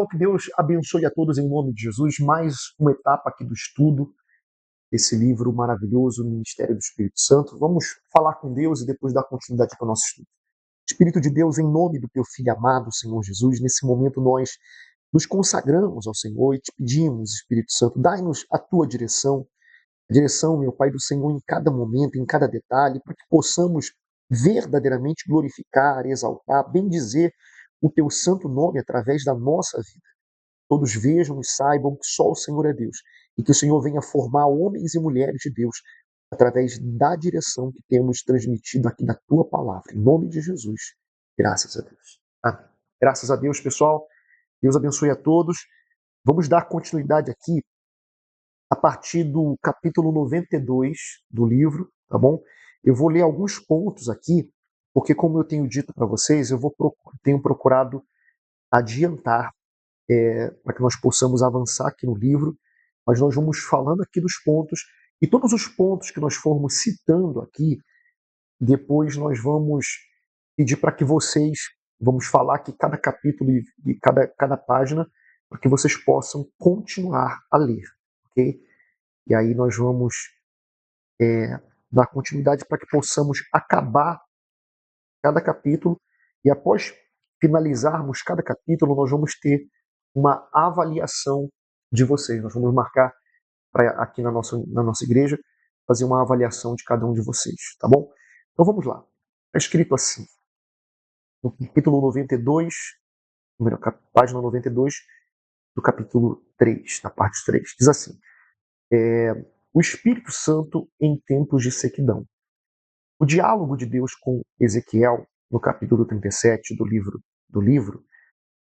pessoal, que Deus abençoe a todos em nome de Jesus. Mais uma etapa aqui do estudo desse livro maravilhoso, Ministério do Espírito Santo. Vamos falar com Deus e depois dar continuidade para o nosso estudo. Espírito de Deus, em nome do teu Filho amado, Senhor Jesus, nesse momento nós nos consagramos ao Senhor e te pedimos, Espírito Santo, dai-nos a tua direção, a direção, meu Pai, do Senhor em cada momento, em cada detalhe, para que possamos verdadeiramente glorificar, exaltar, bendizer o teu santo nome através da nossa vida. Todos vejam e saibam que só o Senhor é Deus e que o Senhor venha formar homens e mulheres de Deus através da direção que temos transmitido aqui na tua palavra. Em nome de Jesus. Graças a Deus. Amém. Graças a Deus, pessoal. Deus abençoe a todos. Vamos dar continuidade aqui a partir do capítulo 92 do livro, tá bom? Eu vou ler alguns pontos aqui, porque como eu tenho dito para vocês, tenho procurado adiantar para que nós possamos avançar aqui no livro, mas nós vamos falando aqui dos pontos, e todos os pontos que nós formos citando aqui, depois nós vamos pedir para que vocês, vamos falar aqui cada capítulo e cada página, para que vocês possam continuar a ler, ok? E aí nós vamos dar continuidade para que possamos acabar cada capítulo, e após finalizarmos cada capítulo, nós vamos ter uma avaliação de vocês. Nós vamos marcar aqui na nossa igreja, fazer uma avaliação de cada um de vocês, tá bom? Então vamos lá. Está escrito assim, no capítulo 92, página 92 do capítulo 3, da parte 3, diz assim, o Espírito Santo em tempos de sequidão. O diálogo de Deus com Ezequiel, no capítulo 37 do livro,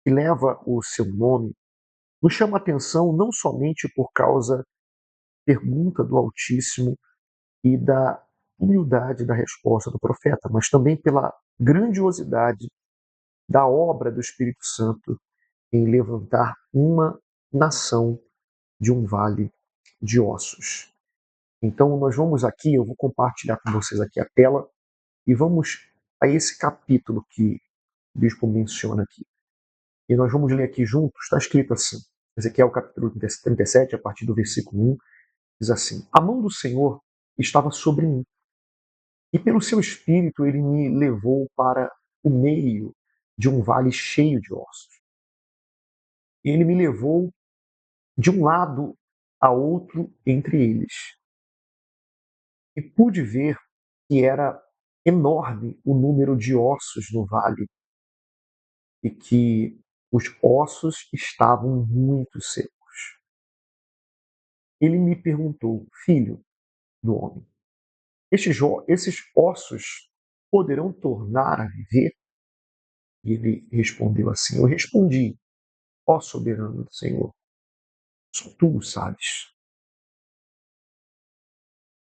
que leva o seu nome, nos chama a atenção não somente por causa da pergunta do Altíssimo e da humildade da resposta do profeta, mas também pela grandiosidade da obra do Espírito Santo em levantar uma nação de um vale de ossos. Então nós vamos aqui, eu vou compartilhar com vocês aqui a tela, e vamos a esse capítulo que o bispo menciona aqui. E nós vamos ler aqui juntos, está escrito assim, Ezequiel capítulo 37, a partir do versículo 1, diz assim, a mão do Senhor estava sobre mim, e pelo seu espírito ele me levou para o meio de um vale cheio de ossos. E ele me levou de um lado a outro entre eles. E pude ver que era enorme o número de ossos no vale, e que os ossos estavam muito secos. Ele me perguntou, filho do homem, esses ossos poderão tornar a viver? E ele respondeu assim, eu respondi, ó soberano do Senhor, só tu o sabes.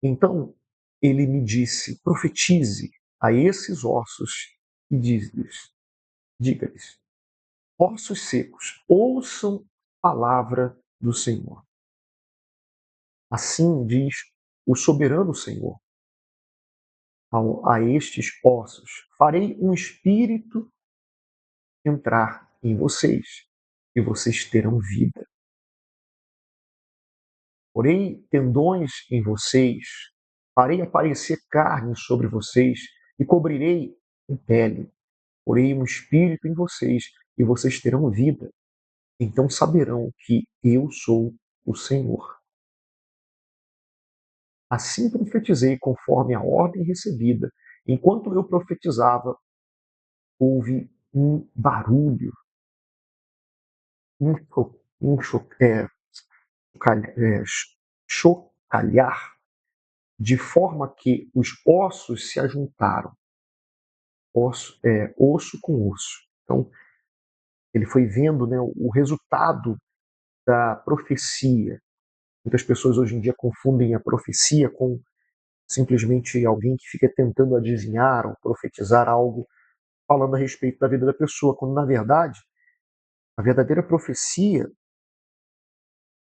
Então ele me disse, profetize a esses ossos e diga-lhes, ossos secos, ouçam a palavra do Senhor. Assim diz o soberano Senhor a estes ossos, farei um espírito entrar em vocês, e vocês terão vida. Porei tendões em vocês, farei aparecer carne sobre vocês, e cobrirei com pele. Porei um espírito em vocês, e vocês terão vida. Então saberão que eu sou o Senhor. Assim profetizei conforme a ordem recebida. Enquanto eu profetizava, houve um barulho, chocalhar, de forma que os ossos se ajuntaram, osso com osso. Então, ele foi vendo, né, o resultado da profecia. Muitas pessoas hoje em dia confundem a profecia com simplesmente alguém que fica tentando adivinhar ou profetizar algo falando a respeito da vida da pessoa, quando na verdade a verdadeira profecia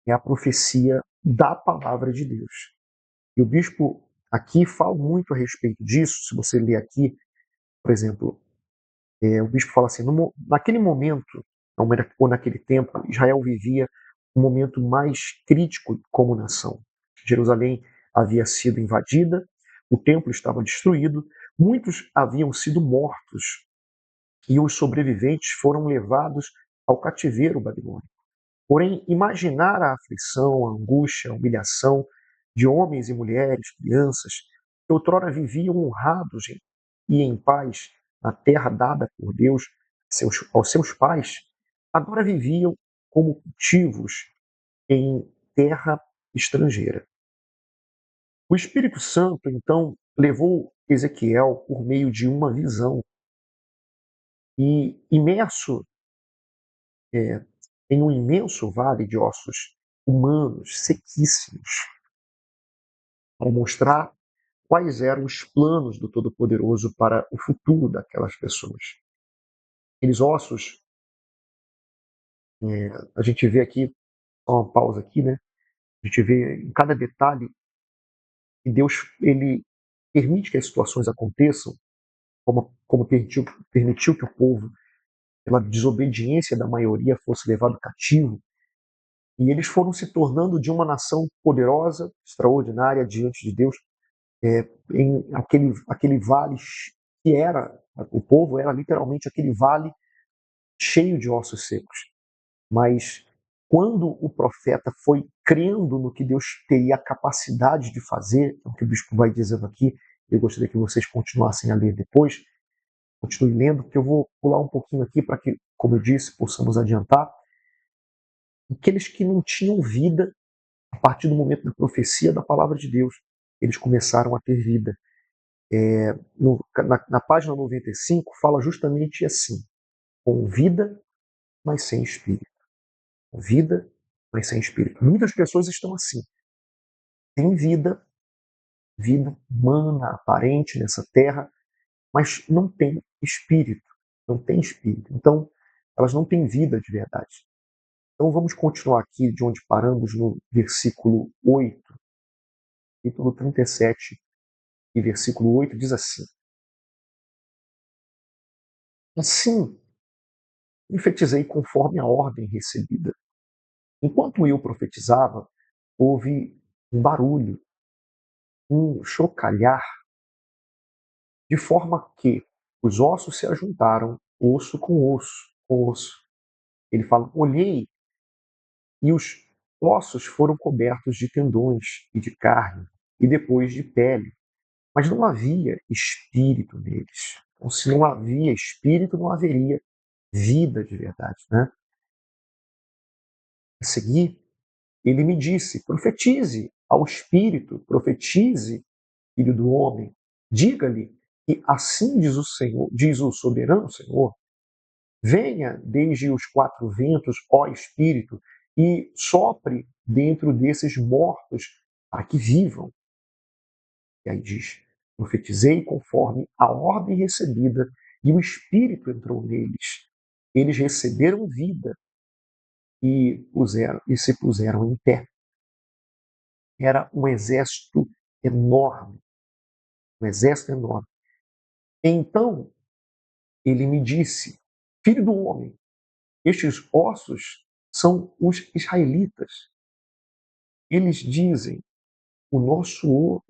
é a profecia da palavra de Deus. E o bispo aqui fala muito a respeito disso. Se você ler aqui, por exemplo, o bispo fala assim, naquele momento ou naquele tempo, Israel vivia um momento mais crítico como nação. Jerusalém havia sido invadida, o templo estava destruído, muitos haviam sido mortos e os sobreviventes foram levados ao cativeiro babilônico. Porém, imaginar a aflição, a angústia, a humilhação de homens e mulheres, crianças, que outrora viviam honrados e em paz na terra dada por Deus aos seus pais, agora viviam como cultivos em terra estrangeira. O Espírito Santo, então, levou Ezequiel por meio de uma visão e, imerso em um imenso vale de ossos humanos sequíssimos, para mostrar quais eram os planos do Todo-Poderoso para o futuro daquelas pessoas. Aqueles ossos, a gente vê aqui, só uma pausa aqui, né? A gente vê em cada detalhe que Deus ele permite que as situações aconteçam, como permitiu que o povo, pela desobediência da maioria, fosse levado cativo. E eles foram se tornando de uma nação poderosa, extraordinária diante de Deus, em aquele vale que era, o povo era literalmente aquele vale cheio de ossos secos. Mas quando o profeta foi crendo no que Deus teria a capacidade de fazer, é o que o bispo vai dizendo aqui, eu gostaria que vocês continuassem a ler depois, continue lendo, porque eu vou pular um pouquinho aqui para que, como eu disse, possamos adiantar. Aqueles que não tinham vida, a partir do momento da profecia da palavra de Deus, eles começaram a ter vida. Na página 95 fala justamente assim: com vida, mas sem espírito. Com vida, mas sem espírito. Muitas pessoas estão assim. Têm vida, vida humana, aparente nessa terra, mas não tem espírito. Não tem espírito. Então, elas não têm vida de verdade. Então, vamos continuar aqui de onde paramos no versículo 8, capítulo 37, e versículo 8 diz assim: Assim, profetizei conforme a ordem recebida. Enquanto eu profetizava, houve um barulho, um chocalhar, de forma que os ossos se ajuntaram, osso com osso, com osso. Ele fala: olhei e os ossos foram cobertos de tendões e de carne, e depois de pele, mas não havia espírito neles. Então, se não havia espírito, não haveria vida de verdade, né? A seguir, ele me disse: profetize ao espírito, profetize, filho do homem, diga-lhe que assim diz o Senhor, diz o soberano Senhor: venha desde os quatro ventos, ó espírito, e sopre dentro desses mortos para que vivam. E aí diz: profetizei conforme a ordem recebida, e o espírito entrou neles. Eles receberam vida e se puseram em pé. Era um exército enorme, um exército enorme. Então ele me disse: filho do homem, estes ossos são os israelitas. Eles dizem: os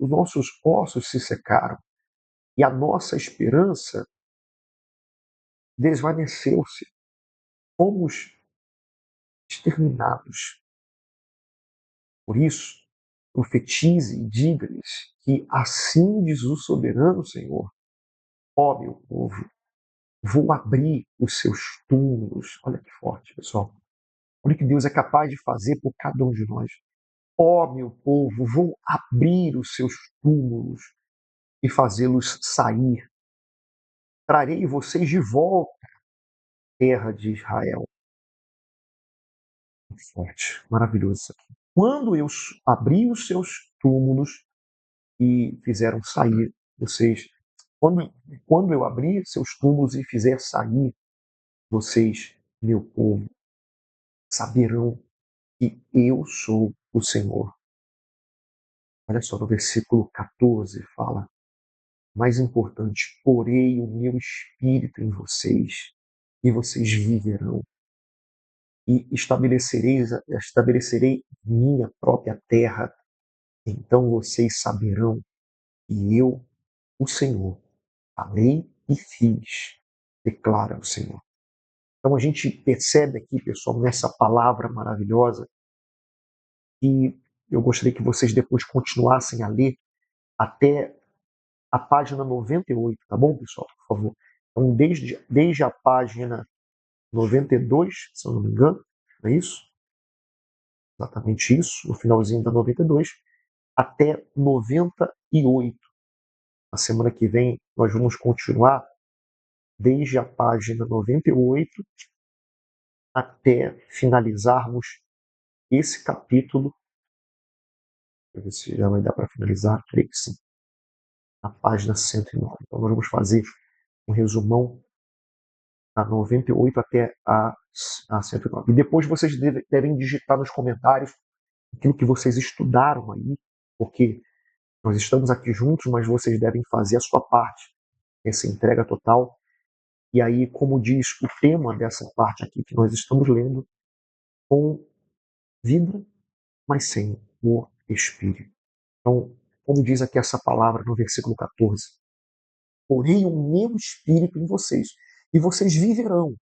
nossos ossos se secaram e a nossa esperança desvaneceu-se. Fomos exterminados. Por isso, profetize e diga-lhes que assim diz o soberano Senhor: ó meu povo, vou abrir os seus túmulos. Olha que forte, pessoal. Olha o que Deus é capaz de fazer por cada um de nós. Ó meu povo, vou abrir os seus túmulos e fazê-los sair. Trarei vocês de volta à terra de Israel. Muito forte, maravilhoso isso aqui. Quando eu abri os seus túmulos e fizeram sair vocês, quando eu abrir seus túmulos e fizer sair vocês, meu povo, saberão que eu sou o Senhor. Olha só, no versículo 14 fala: mais importante, porei o meu espírito em vocês e vocês viverão. e estabelecerei minha própria terra. Então vocês saberão que eu, o Senhor, falei e fiz, declara o Senhor. Então a gente percebe aqui, pessoal, nessa palavra maravilhosa, e eu gostaria que vocês depois continuassem a ler até a página 98, tá bom, pessoal? Por favor. Então, desde a página 92, se eu não me engano, não é isso? Exatamente isso, no finalzinho da 92, até 98. Na semana que vem, nós vamos continuar desde a página 98 até finalizarmos esse capítulo. Deixa eu ver se já vai dar para finalizar, creio que sim, na página 109. Então, nós vamos fazer um resumão da 98 até a 109. E depois vocês devem digitar nos comentários aquilo que vocês estudaram aí, porque nós estamos aqui juntos, mas vocês devem fazer a sua parte, essa entrega total. E aí, como diz o tema dessa parte aqui que nós estamos lendo, com vida, mas sem o Espírito. Então, como diz aqui essa palavra no versículo 14, porém o meu Espírito em vocês, e vocês viverão,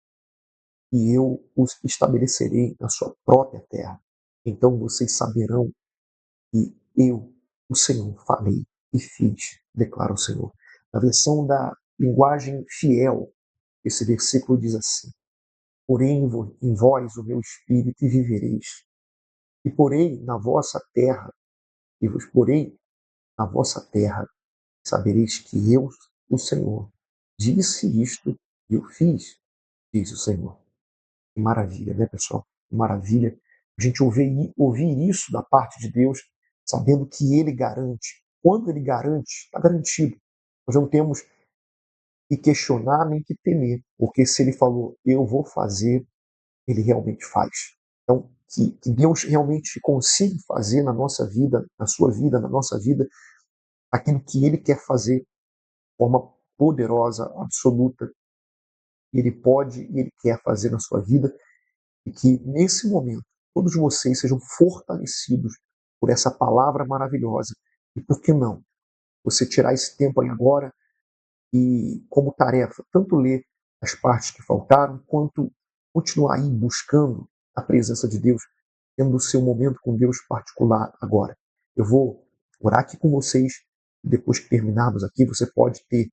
e eu os estabelecerei na sua própria terra. Então vocês saberão que eu, o Senhor, falei e fiz, declara o Senhor. Na versão da linguagem fiel, esse versículo diz assim: porém em vós o meu espírito e vivereis. E porém na vossa terra, e vos porei na vossa terra, sabereis que eu, o Senhor, disse isto e eu fiz, diz o Senhor. Que maravilha, né, pessoal? Que maravilha a gente ouvir isso da parte de Deus, sabendo que Ele garante. Quando Ele garante, está garantido. Nós não temos que questionar nem que temer, porque se Ele falou, eu vou fazer, Ele realmente faz. Então, que Deus realmente consiga fazer na nossa vida, na sua vida, na nossa vida, aquilo que Ele quer fazer de forma poderosa, absoluta. Ele pode e Ele quer fazer na sua vida, e que nesse momento todos vocês sejam fortalecidos por essa palavra maravilhosa. E por que não? Você tirar esse tempo aí agora e, como tarefa, tanto ler as partes que faltaram, quanto continuar aí buscando a presença de Deus, tendo o seu momento com Deus particular agora. Eu vou orar aqui com vocês, e depois que terminarmos aqui, você pode ter